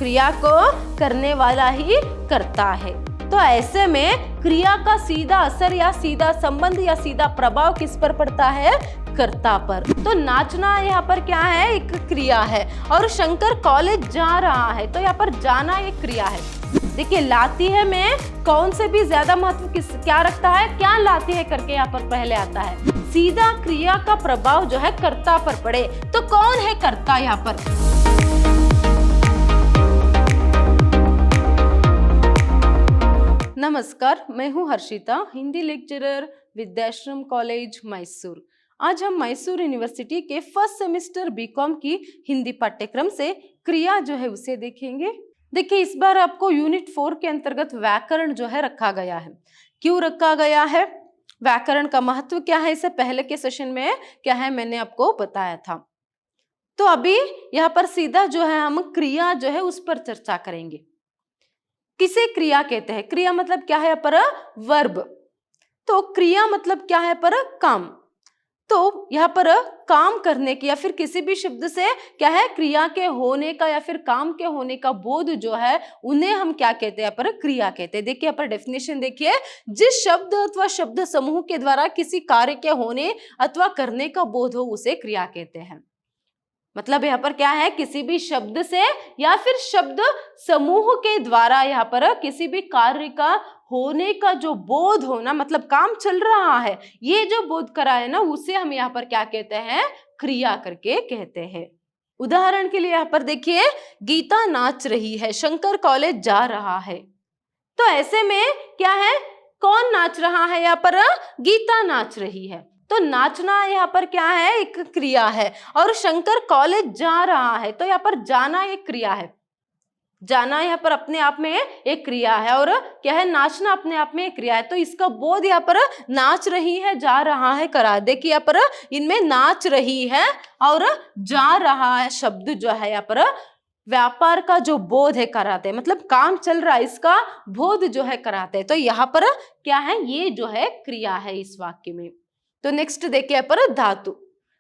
क्रिया को करने वाला ही करता है। तो ऐसे में क्रिया का सीधा असर या सीधा संबंध या सीधा प्रभाव किस पर पड़ता है? कर्ता पर। तो नाचना यहाँ पर क्या है? एक क्रिया है। और शंकर कॉलेज जा रहा है, तो यहाँ पर जाना एक क्रिया है। देखिए, लाती है में कौन से भी ज्यादा महत्व क्या रखता है? क्या लाती है करके यहाँ पर पहले आता है। सीधा क्रिया का प्रभाव जो है कर्ता पर पड़े, तो कौन है कर्ता यहाँ पर? नमस्कार, मैं हूँ हर्षिता, हिंदी लेक्चरर, विद्याश्रम कॉलेज मैसूर। आज हम मैसूर यूनिवर्सिटी के फर्स्ट सेमेस्टर बीकॉम की हिंदी पाठ्यक्रम से क्रिया जो है उसे देखेंगे। देखिए, इस बार आपको यूनिट 4 के अंतर्गत व्याकरण जो है रखा गया है। क्यों रखा गया है? व्याकरण का महत्व क्या है, इससे पहले के सेशन में क्या है मैंने आपको बताया था। तो अभी यहाँ पर सीधा जो है हम क्रिया जो है उस पर चर्चा करेंगे। किसे क्रिया कहते हैं? क्रिया मतलब क्या है पर? वर्ब। तो क्रिया मतलब क्या है पर? काम। तो यहाँ पर काम करने की या फिर किसी भी शब्द से क्या है क्रिया के होने का या फिर काम के होने का बोध जो है उन्हें हम क्या कहते हैं पर? क्रिया कहते हैं। देखिए यहाँ पर डेफिनेशन देखिए, जिस शब्द अथवा शब्द समूह के द्वारा किसी कार्य के होने अथवा करने का बोध हो उसे क्रिया कहते हैं। मतलब यहाँ पर क्या है? किसी भी शब्द से या फिर शब्द समूह के द्वारा यहाँ पर किसी भी कार्य का होने का जो बोध हो ना, मतलब काम चल रहा है, ये जो बोध करा है ना, उसे हम यहाँ पर क्या कहते हैं? क्रिया करके कहते हैं। उदाहरण के लिए यहाँ पर देखिए, गीता नाच रही है, शंकर कॉलेज जा रहा है। तो ऐसे में क्या है? कौन नाच रहा है यहाँ पर? गीता नाच रही है। तो नाचना यहाँ पर क्या है? एक क्रिया है। और शंकर कॉलेज जा रहा है, तो यहाँ पर जाना एक क्रिया है। जाना यहाँ पर अपने आप में एक क्रिया है और क्या है? नाचना अपने आप में एक क्रिया है। तो इसका बोध यहाँ पर नाच रही है, जा रहा है करा। देखिए यहाँ पर इनमें नाच रही है और जा रहा है शब्द जो है यहाँ पर व्यापार का जो बोध है कराते हैं, मतलब काम चल रहा है इसका बोध जो है कराते हैं। तो यहाँ पर क्या है? ये जो है क्रिया है इस वाक्य में। तो नेक्स्ट देखिए यहाँ पर धातु।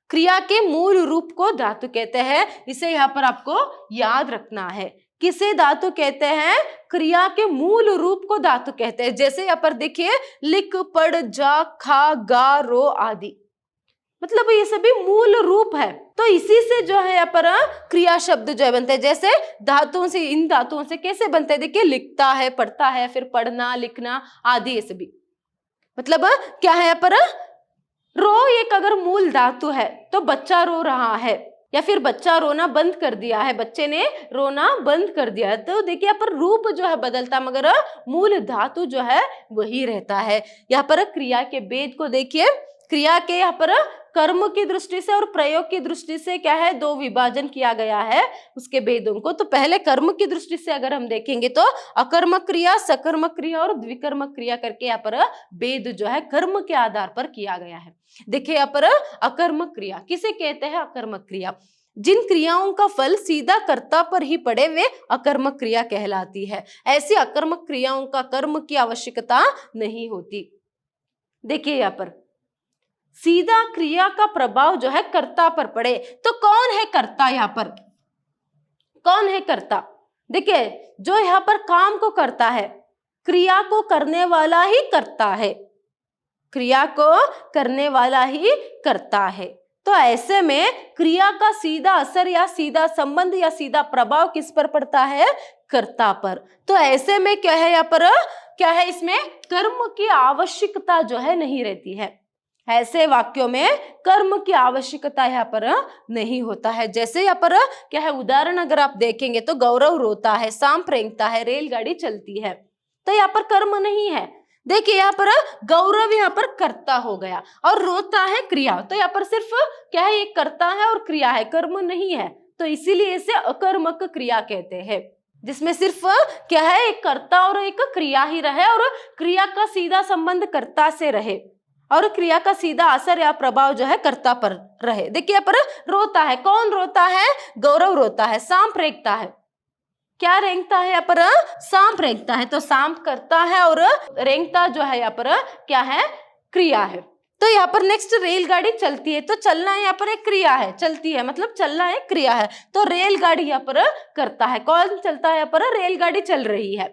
क्रिया के मूल रूप को धातु कहते हैं, इसे यहाँ पर आपको याद रखना है। किसे धातु कहते हैं? क्रिया के मूल रूप को धातु कहते हैं। जैसे यहाँ पर देखिए, लिख, पढ़, जा, खा, गा, रो आदि, मतलब ये सभी मूल रूप है। तो इसी से जो है यहाँ पर क्रिया शब्द जो है बनते हैं। जैसे धातुओं से, इन धातुओं से कैसे बनते हैं? देखिए, लिखता है, पढ़ता है, फिर पढ़ना, लिखना आदि, ये सभी मतलब क्या है यहाँ पर? रो एक अगर मूल धातु है तो बच्चा रो रहा है या फिर बच्चा रोना बंद कर दिया है, बच्चे ने रोना बंद कर दिया है। तो देखिए यहाँ पर रूप जो है बदलता मगर मूल धातु जो है वही रहता है। यहाँ पर क्रिया के भेद को देखिए, क्रिया के यहाँ पर कर्म की दृष्टि से और प्रयोग की दृष्टि से क्या है? दो विभाजन किया गया है उसके भेदों को। तो पहले कर्म की दृष्टि से अगर हम देखेंगे तो अकर्मक क्रिया, सकर्मक क्रिया और द्विकर्मक क्रिया करके यहाँ पर भेद जो है कर्म के आधार पर किया गया है। देखिए यहाँ पर अकर्मक क्रिया किसे कहते हैं? अकर्मक क्रिया जिन क्रियाओं का फल सीधा कर्ता पर ही पड़े वे अकर्मक क्रिया कहलाती है। ऐसी अकर्मक क्रियाओं का कर्म की आवश्यकता नहीं होती। देखिए यहाँ पर सीधा क्रिया का प्रभाव जो है कर्ता पर पड़े, तो कौन है कर्ता? यहाँ पर कौन है कर्ता? देखिए, जो यहाँ पर काम को करता है, क्रिया को करने वाला ही करता है, क्रिया को करने वाला ही करता है। तो ऐसे में क्रिया का सीधा असर या सीधा संबंध या सीधा प्रभाव किस पर पड़ता है? कर्ता पर। तो ऐसे में क्या है यहाँ पर? क्या है? इसमें कर्म की आवश्यकता जो है नहीं रहती है। ऐसे वाक्यों में कर्म की आवश्यकता यहाँ पर नहीं होता है। जैसे यहाँ पर क्या है? उदाहरण अगर आप देखेंगे तो गौरव रोता है, सांप रेंगता है, रेलगाड़ी चलती है। तो यहाँ पर कर्म नहीं है। देखिए यहाँ पर गौरव यहाँ पर कर्ता हो गया और रोता है क्रिया। तो यहाँ पर सिर्फ क्या है? एक कर्ता है और क्रिया है, कर्म नहीं है। तो इसीलिए इसे अकर्मक क्रिया कहते हैं, जिसमें सिर्फ क्या है? एक कर्ता और एक क्रिया ही रहे और क्रिया का सीधा संबंध कर्ता से रहे और क्रिया का सीधा असर या प्रभाव जो है कर्ता पर रहे। देखिए यहाँ पर रोता है, कौन रोता है? गौरव रोता है। सांप रेंगता है, क्या रेंगता है? यहाँ पर सांप रेंगता है। तो सांप करता है और रेंगता जो है यहाँ पर क्या है? क्रिया है। तो यहाँ पर नेक्स्ट रेलगाड़ी चलती है, तो चलना यहाँ पर एक क्रिया है, चलती है मतलब चलना एक क्रिया है, तो रेलगाड़ी यहाँ पर करता है, कौन चलता है यहाँ पर, रेलगाड़ी चल रही है।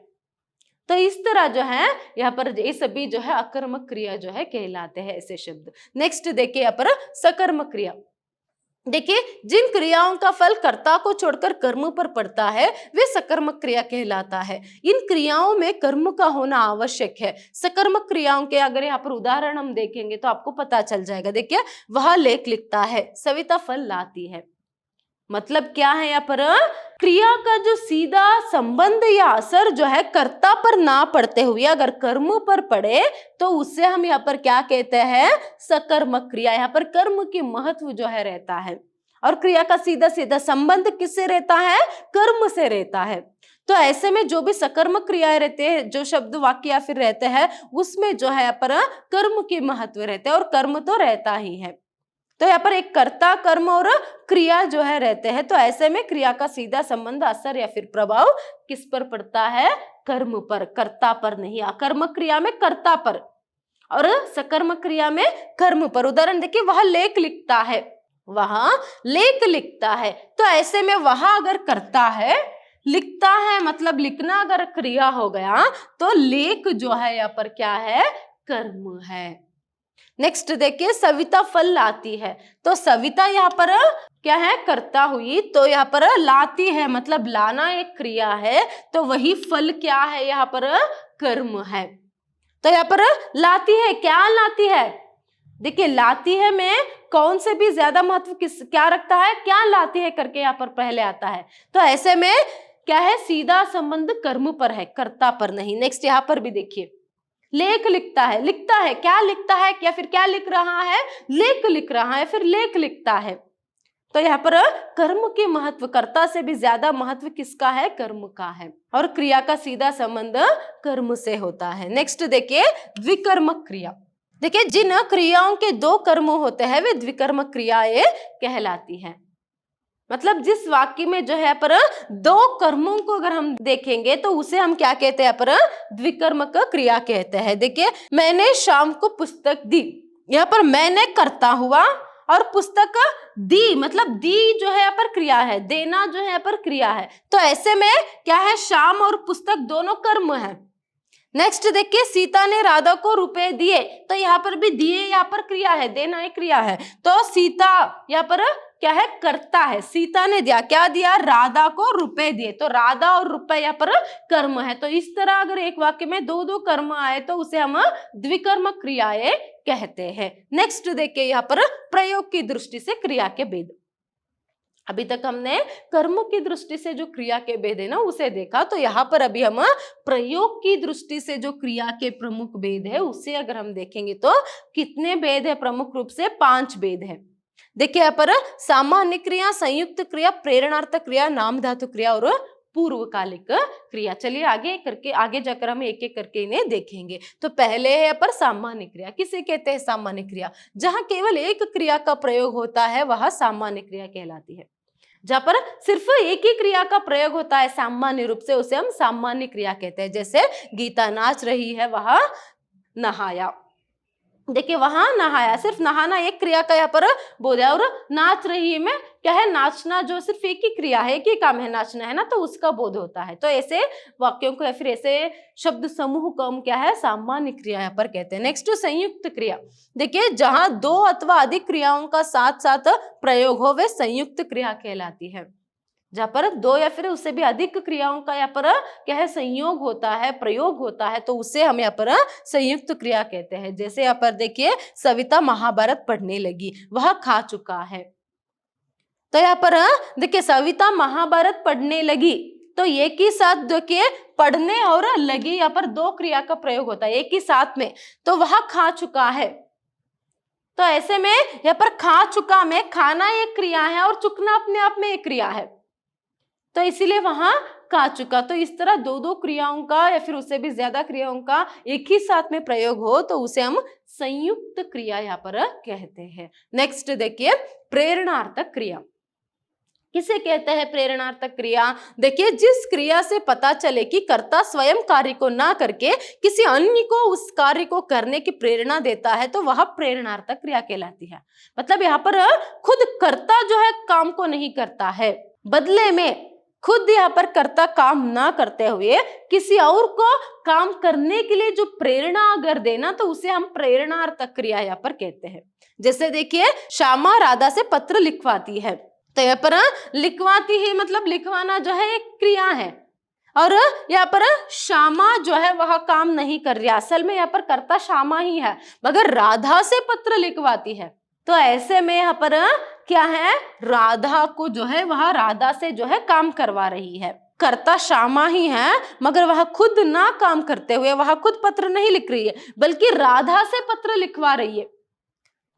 तो इस तरह जो है यहाँ पर ये सभी जो है अकर्मक क्रिया जो है कहलाते हैं ऐसे शब्द। नेक्स्ट देखिए यहाँ पर सकर्मक क्रिया। देखिए जिन क्रियाओं का फल कर्ता को छोड़कर कर्म पर पड़ता है वे सकर्मक क्रिया कहलाता है। इन क्रियाओं में कर्म का होना आवश्यक है। सकर्मक क्रियाओं के अगर यहाँ पर उदाहरण हम देखेंगे तो आपको पता चल जाएगा। देखिए वह लेख लिखता है, सविता फल लाती है, मतलब क्या है यहाँ पर, क्रिया का जो सीधा संबंध या असर जो है कर्ता पर ना पड़ते हुए अगर कर्म पर पड़े तो उससे हम यहाँ पर क्या कहते हैं, सकर्मक क्रिया। यहाँ पर कर्म की महत्व जो है रहता है और क्रिया का सीधा सीधा संबंध किससे रहता है, कर्म से रहता है। तो ऐसे में जो भी सकर्मक क्रियाएं रहते हैं, जो शब्द वाक्य या फिर रहते हैं, उसमें जो है यहाँ पर कर्म की महत्व रहते हैं और कर्म तो रहता ही है। तो यहाँ पर एक कर्ता, कर्म और क्रिया जो है रहते हैं। तो ऐसे में क्रिया का सीधा संबंध, असर या फिर प्रभाव किस पर पड़ता है, कर्म पर, कर्ता पर नहीं। अकर्मक क्रिया में कर्ता पर और सकर्मक क्रिया में कर्म पर। उदाहरण देखिए, वह लेख लिखता है, वह लेख लिखता है। तो ऐसे में वह अगर करता है, लिखता है मतलब लिखना अगर क्रिया हो गया तो लेख जो है यहाँ पर क्या है, कर्म है। नेक्स्ट देखिए, सविता फल लाती है। तो सविता यहाँ पर क्या है, कर्ता हुई, तो यहाँ पर लाती है मतलब लाना एक क्रिया है, तो वही फल क्या है, यहाँ पर कर्म है। तो यहाँ पर लाती है, क्या लाती है, देखिए लाती है में कौन से भी ज्यादा महत्व किस क्या रखता है, क्या लाती है करके यहाँ पर पहले आता है। तो ऐसे में क्या है, सीधा संबंध कर्म पर है, कर्ता पर नहीं। नेक्स्ट यहाँ पर भी देखिए, लेख लिखता है, लिखता है, क्या लिखता है या फिर क्या लिख रहा है, लेख लिख रहा है, फिर लेख लिखता है। तो यहाँ पर कर्म के महत्व, कर्ता से भी ज्यादा महत्व किसका है, कर्म का है, और क्रिया का सीधा संबंध कर्म से होता है। नेक्स्ट देखिए, द्विकर्मक क्रिया। देखिए जिन क्रियाओं के दो कर्म होते हैं वे द्विकर्मक क्रियाएं कहलाती हैं। मतलब जिस वाक्य में जो है पर दो कर्मों को अगर हम देखेंगे तो उसे हम क्या कहते हैं, पर द्विकर्मक क्रिया कहते हैं। देखिए, मैंने शाम को पुस्तक दी, यहाँ पर मैंने करता हुआ और पुस्तक दी, मतलब दी जो है यहाँ पर क्रिया है, देना जो है यहाँ पर क्रिया है। तो ऐसे में क्या है, शाम और पुस्तक दोनों कर्म है। नेक्स्ट देखिए, सीता ने राधा को रुपए दिए, तो यहाँ पर भी दिए यहाँ पर क्रिया है, देना एक क्रिया है। तो सीता यहाँ पर क्या है, करता है, सीता ने दिया, क्या दिया, राधा को रुपए दिए, तो राधा और रुपए यहाँ पर कर्म है। तो इस तरह अगर एक वाक्य में दो दो कर्म आए तो उसे हम द्विकर्मक क्रियाएं कहते हैं। नेक्स्ट देखिए, यहाँ पर प्रयोग की दृष्टि से क्रिया के भेद। अभी तक हमने कर्म की दृष्टि से जो क्रिया के भेद है ना उसे देखा, तो यहाँ पर अभी हम प्रयोग की दृष्टि से जो क्रिया के प्रमुख भेद है उसे अगर हम देखेंगे तो कितने भेद है, प्रमुख रूप से 5 भेद है। देखिए यहाँ पर सामान्य क्रिया, संयुक्त क्रिया, प्रेरणार्थक क्रिया, नाम धातु क्रिया और पूर्वकालिक क्रिया। चलिए आगे जाकर हम एक एक करके इन्हें देखेंगे। तो पहले है पर सामान्य क्रिया। किसे कहते हैं सामान्य क्रिया, जहां केवल एक क्रिया का प्रयोग होता है वह सामान्य क्रिया कहलाती है। जहां पर सिर्फ एक ही क्रिया का प्रयोग होता है सामान्य रूप से उसे हम सामान्य क्रिया कहते हैं। जैसे गीता नाच रही है, वह नहाया। देखिए वहां नहाया, सिर्फ नहाना एक क्रिया का यहाँ पर बोध है, और नाच रही है में क्या है, नाचना जो सिर्फ एक ही क्रिया है, एक ही काम है नाचना, है ना, तो उसका बोध होता है। तो ऐसे वाक्यों को या फिर ऐसे शब्द समूह को हम क्या है, सामान्य क्रिया यहाँ पर कहते हैं। नेक्स्ट संयुक्त क्रिया। देखिए जहां 2 अथवा अधिक क्रियाओं का साथ साथ प्रयोग हो वे संयुक्त क्रिया कहलाती है। जहां पर 2 या फिर उससे भी अधिक क्रियाओं का यहाँ पर क्या है, संयोग होता है, प्रयोग होता है, तो उसे हम यहाँ पर संयुक्त क्रिया कहते हैं। जैसे यहाँ पर देखिए, सविता महाभारत पढ़ने लगी, वह खा चुका है। तो यहाँ पर देखिए, सविता महाभारत पढ़ने लगी, तो एक ही साथ देखिए पढ़ने और लगी, यहाँ पर 2 क्रिया का प्रयोग होता है एक ही साथ में, तो वह खा चुका है। तो ऐसे में यहाँ पर खा चुका में खाना एक क्रिया है और चुकना अपने आप में एक क्रिया है, तो इसीलिए वहां खा चुका। तो इस तरह 2 क्रियाओं का या फिर उससे भी ज्यादा क्रियाओं का एक ही साथ में प्रयोग हो तो उसे हम संयुक्त क्रिया यहाँ पर कहते हैं। नेक्स्ट देखिए, प्रेरणार्थक क्रिया। किसे कहते हैं प्रेरणार्थक क्रिया? देखिए, जिस क्रिया से पता चले कि कर्ता स्वयं कार्य को ना करके किसी अन्य को उस कार्य को करने की प्रेरणा देता है तो वह प्रेरणार्थक क्रिया कहलाती है। मतलब यहाँ पर खुद कर्ता जो है काम को नहीं करता है, बदले में खुद यहाँ पर कर्ता काम ना करते हुए किसी और को काम करने के लिए जो प्रेरणा अगर देना तो उसे हम प्रेरणार्थक क्रिया यहाँ पर कहते हैं। जैसे देखिए, श्यामा राधा से पत्र लिखवाती है, तो यहाँ पर लिखवाती है मतलब लिखवाना जो है एक क्रिया है, और यहाँ पर श्यामा जो है वह काम नहीं कर रही, असल में यहाँ पर कर्ता श्यामा ही है, मगर राधा से पत्र लिखवाती है। तो ऐसे में यहाँ पर क्या है, राधा को जो है वह राधा से जो है काम करवा रही है। कर्ता श्यामा ही है, मगर वह खुद ना काम करते हुए वह खुद पत्र नहीं लिख रही है, बल्कि राधा से पत्र लिखवा रही है।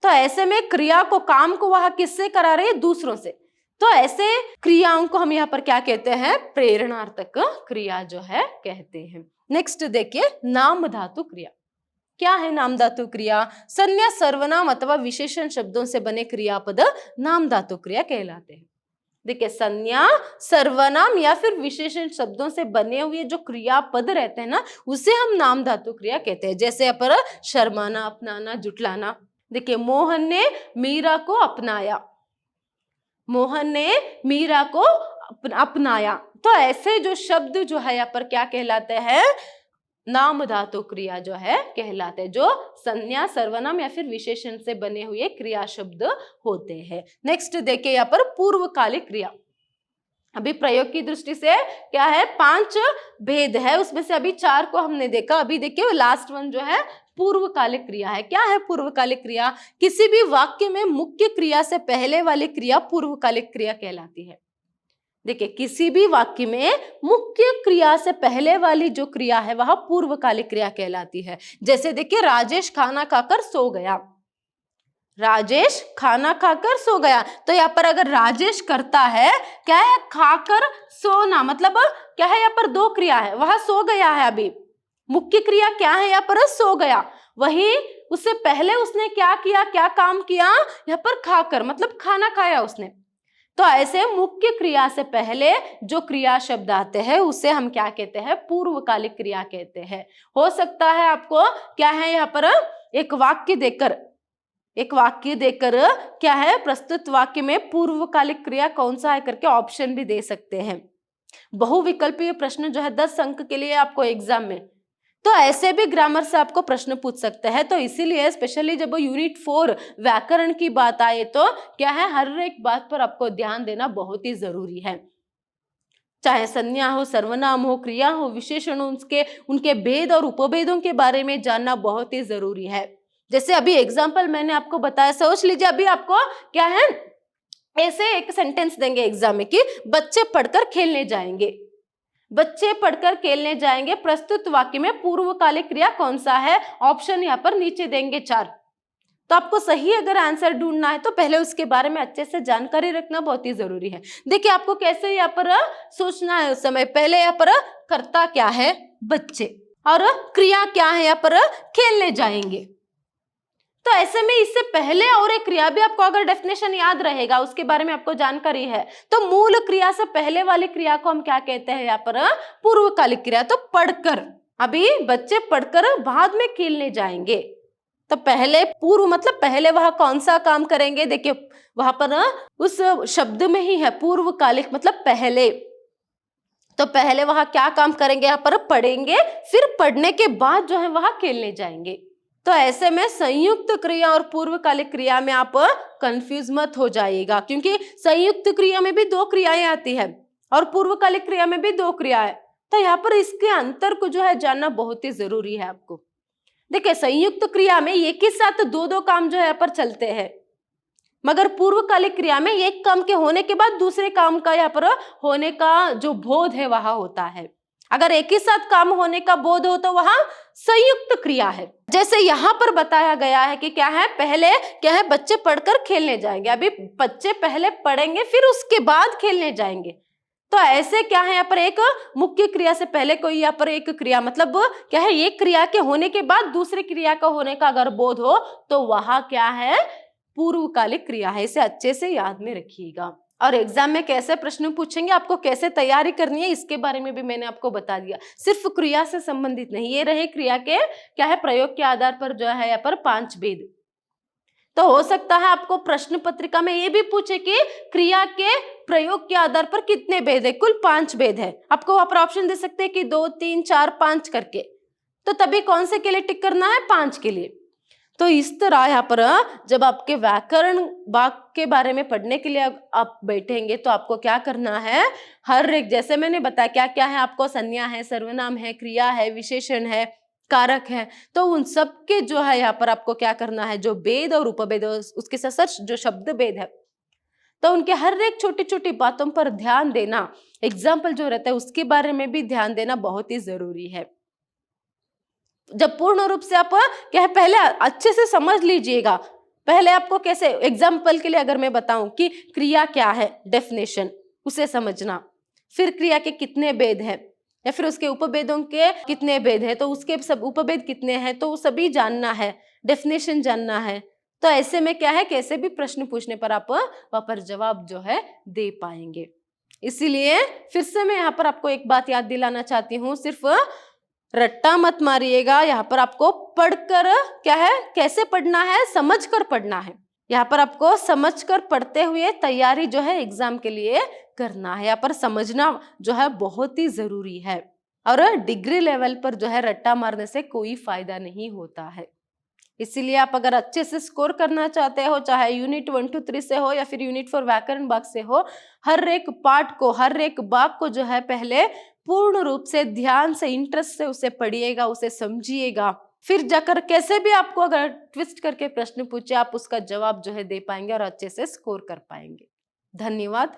तो ऐसे में क्रिया को, काम को वह किससे करा रही है? दूसरों से। तो ऐसे क्रियाओं को हम यहाँ पर क्या कहते हैं? प्रेरणार्थक क्रिया जो है कहते हैं। नेक्स्ट देखिए, नाम धातु क्रिया। क्या है नाम धातु क्रिया? संज्ञा, सर्वनाम अथवा विशेषण शब्दों से बने क्रियापद नाम धातु क्रिया कहलाते हैं। देखिए, संज्ञा, सर्वनाम या फिर विशेषण शब्दों से बने हुए जो क्रियापद रहते हैं ना, उसे हम नाम धातु क्रिया कहते हैं। जैसे यहाँ पर शर्माना, अपनाना, जुटलाना। देखिए, मोहन ने मीरा को अपनाया, मोहन ने मीरा को अपनाया। तो ऐसे जो शब्द जो है यहाँ पर क्या कहलाते हैं? नाम धातु क्रिया जो है कहलाते हैं, जो संज्ञा, सर्वनाम या फिर विशेषण से बने हुए क्रिया शब्द होते हैं। नेक्स्ट देखिए, यहाँ पर पूर्वकालिक क्रिया। अभी प्रयोग की दृष्टि से क्या है, 5 भेद है, उसमें से अभी 4 को हमने देखा। अभी देखिए लास्ट वन जो है पूर्वकालिक क्रिया है। क्या है पूर्वकालिक क्रिया? किसी भी वाक्य में मुख्य क्रिया से पहले वाली क्रिया पूर्वकालिक क्रिया कहलाती है। देखिए, किसी भी वाक्य में मुख्य क्रिया से पहले वाली जो क्रिया है वह पूर्वकालिक क्रिया कहलाती है। जैसे देखिए, राजेश खाना खाकर सो गया, राजेश खाना खाकर सो गया। तो यहाँ पर अगर राजेश करता है, क्या है, खाकर सोना, मतलब क्या है, यहाँ पर 2 क्रिया है, वह सो गया है। अभी मुख्य क्रिया क्या है, यहाँ पर सो गया, वही उससे पहले उसने क्या किया, क्या काम किया, यहाँ पर खाकर, मतलब खाना खाया उसने। तो ऐसे मुख्य क्रिया से पहले जो क्रिया शब्द आते हैं उसे हम क्या कहते हैं? पूर्वकालिक क्रिया कहते हैं। हो सकता है आपको क्या है यहाँ पर एक वाक्य देकर क्या है, प्रस्तुत वाक्य में पूर्वकालिक क्रिया कौन सा है करके ऑप्शन भी दे सकते हैं। बहुविकल्पीय प्रश्न जो है 10 अंक के लिए आपको एग्जाम में, तो ऐसे भी ग्रामर से आपको प्रश्न पूछ सकते हैं। तो इसीलिए स्पेशली जब यूनिट 4 व्याकरण की बात आए तो क्या है, हर एक बात पर आपको ध्यान देना बहुत ही जरूरी है। चाहे संज्ञा हो, सर्वनाम हो, क्रिया हो, विशेषण हो, उनके भेद और उपभेदों के बारे में जानना बहुत ही जरूरी है। जैसे अभी एग्जाम्पल मैंने आपको बताया, सोच लीजिए अभी आपको क्या है, ऐसे एक सेंटेंस देंगे एग्जाम में कि बच्चे पढ़कर खेलने जाएंगे, बच्चे पढ़कर खेलने जाएंगे, प्रस्तुत वाक्य में पूर्वकालिक क्रिया कौन सा है? ऑप्शन यहाँ पर नीचे देंगे 4। तो आपको सही अगर आंसर ढूंढना है तो पहले उसके बारे में अच्छे से जानकारी रखना बहुत ही जरूरी है। देखिए, आपको कैसे यहाँ पर सोचना है उस समय, पहले यहाँ पर कर्ता क्या है? बच्चे, और क्रिया क्या है? यहाँ पर खेलने जाएंगे। तो ऐसे में इससे पहले और एक क्रिया भी आपको अगर डेफिनेशन याद रहेगा, उसके बारे में आपको जानकारी है, तो मूल क्रिया से पहले वाली क्रिया को हम क्या कहते हैं? यहाँ पर पूर्वकालिक क्रिया। तो पढ़कर, अभी बच्चे पढ़कर बाद में खेलने जाएंगे, तो पहले पूर्व मतलब पहले वह कौन सा काम करेंगे? देखिए, वहां पर उस शब्द में ही है पूर्वकालिक मतलब पहले, तो पहले वह क्या काम करेंगे? यहाँ पर पढ़ेंगे, फिर पढ़ने के बाद जो है वह खेलने जाएंगे। तो ऐसे में संयुक्त क्रिया और पूर्वकालिक क्रिया में आप कंफ्यूज मत हो जाइएगा, क्योंकि संयुक्त क्रिया में भी 2 क्रियाएं आती है और पूर्वकालिक क्रिया में भी 2 क्रियाएं। तो यहाँ पर इसके अंतर को जो है जानना बहुत ही जरूरी है आपको। देखिए, संयुक्त क्रिया में एक ही साथ 2 काम जो है यहाँ पर चलते हैं, मगर पूर्वकालिक क्रिया में एक काम के होने के बाद दूसरे काम का यहाँ पर होने का जो बोध है वह होता है। अगर एक ही साथ काम होने का बोध हो तो वहां संयुक्त क्रिया है। जैसे यहाँ पर बताया गया है कि क्या है, पहले क्या है, बच्चे पढ़कर खेलने जाएंगे। अभी बच्चे पहले पढ़ेंगे फिर उसके बाद खेलने जाएंगे। तो ऐसे क्या है, यहाँ पर एक मुख्य क्रिया से पहले कोई यहाँ पर एक क्रिया, मतलब क्या है, एक क्रिया के होने के बाद दूसरी क्रिया का होने का अगर बोध हो तो वहां क्या है, पूर्वकालिक क्रिया है। इसे अच्छे से याद में रखिएगा। और एग्जाम में कैसे प्रश्न पूछेंगे, आपको कैसे तैयारी करनी है, इसके बारे में भी मैंने आपको बता दिया। सिर्फ क्रिया से संबंधित नहीं, ये रहे क्रिया के क्या है प्रयोग के आधार पर जो है यहाँ पर 5 भेद। तो हो सकता है आपको प्रश्न पत्रिका में ये भी पूछे कि क्रिया के प्रयोग के आधार पर कितने भेद है, कुल 5 भेद है। आपको वहां पर ऑप्शन दे सकते हैं कि 2, 3, 4, 5 करके, तो तभी कौन से के लिए टिक करना है, 5 के लिए। तो इस तरह यहाँ पर जब आपके व्याकरण भाग के बारे में पढ़ने के लिए आप बैठेंगे तो आपको क्या करना है, हर एक, जैसे मैंने बताया क्या क्या है, आपको संज्ञा है, सर्वनाम है, क्रिया है, विशेषण है, कारक है, तो उन सब के जो है यहाँ पर आपको क्या करना है, जो भेद और उपभेद उसके साथ जो शब्द भेद है, तो उनके हर एक छोटी छोटी बातों पर ध्यान देना, एग्जाम्पल जो रहता है उसके बारे में भी ध्यान देना बहुत ही जरूरी है। जब पूर्ण रूप से आप क्या है पहले अच्छे से समझ लीजिएगा। पहले आपको कैसे, एग्जाम्पल के लिए अगर मैं बताऊं कि क्रिया क्या है, डेफिनेशन उसे समझना, फिर क्रिया के कितने भेद हैं या फिर उसके उपभेदों के कितने भेद है, तो उसके सब उपभेद कितने हैं तो वो सभी जानना है, डेफिनेशन जानना है। तो ऐसे में क्या है, कैसे भी प्रश्न पूछने पर आप वहां पर जवाब जो है दे पाएंगे। इसीलिए फिर से मैं यहाँ पर आपको एक बात याद दिलाना चाहती हूँ, सिर्फ रट्टा मत मारिएगा। यहाँ पर आपको पढ़कर क्या है, कैसे पढ़ना है, समझकर पढ़ना है। यहाँ पर आपको समझकर पढ़ते हुए तैयारी जो है एग्जाम के लिए करना है। यहाँ पर समझना जो है बहुत ही जरूरी है, और डिग्री लेवल पर जो है रट्टा मारने से कोई फायदा नहीं होता है। इसीलिए आप अगर अच्छे से स्कोर करना चाहते हो, चाहे यूनिट 1 to 3 से हो या फिर यूनिट 4 व्याकरण भाग से हो, हर एक पार्ट को, हर एक भाग को जो है पहले पूर्ण रूप से ध्यान से, इंटरेस्ट से उसे पढ़िएगा, उसे समझिएगा, फिर जाकर कैसे भी आपको अगर ट्विस्ट करके प्रश्न पूछे आप उसका जवाब जो है दे पाएंगे और अच्छे से स्कोर कर पाएंगे। धन्यवाद।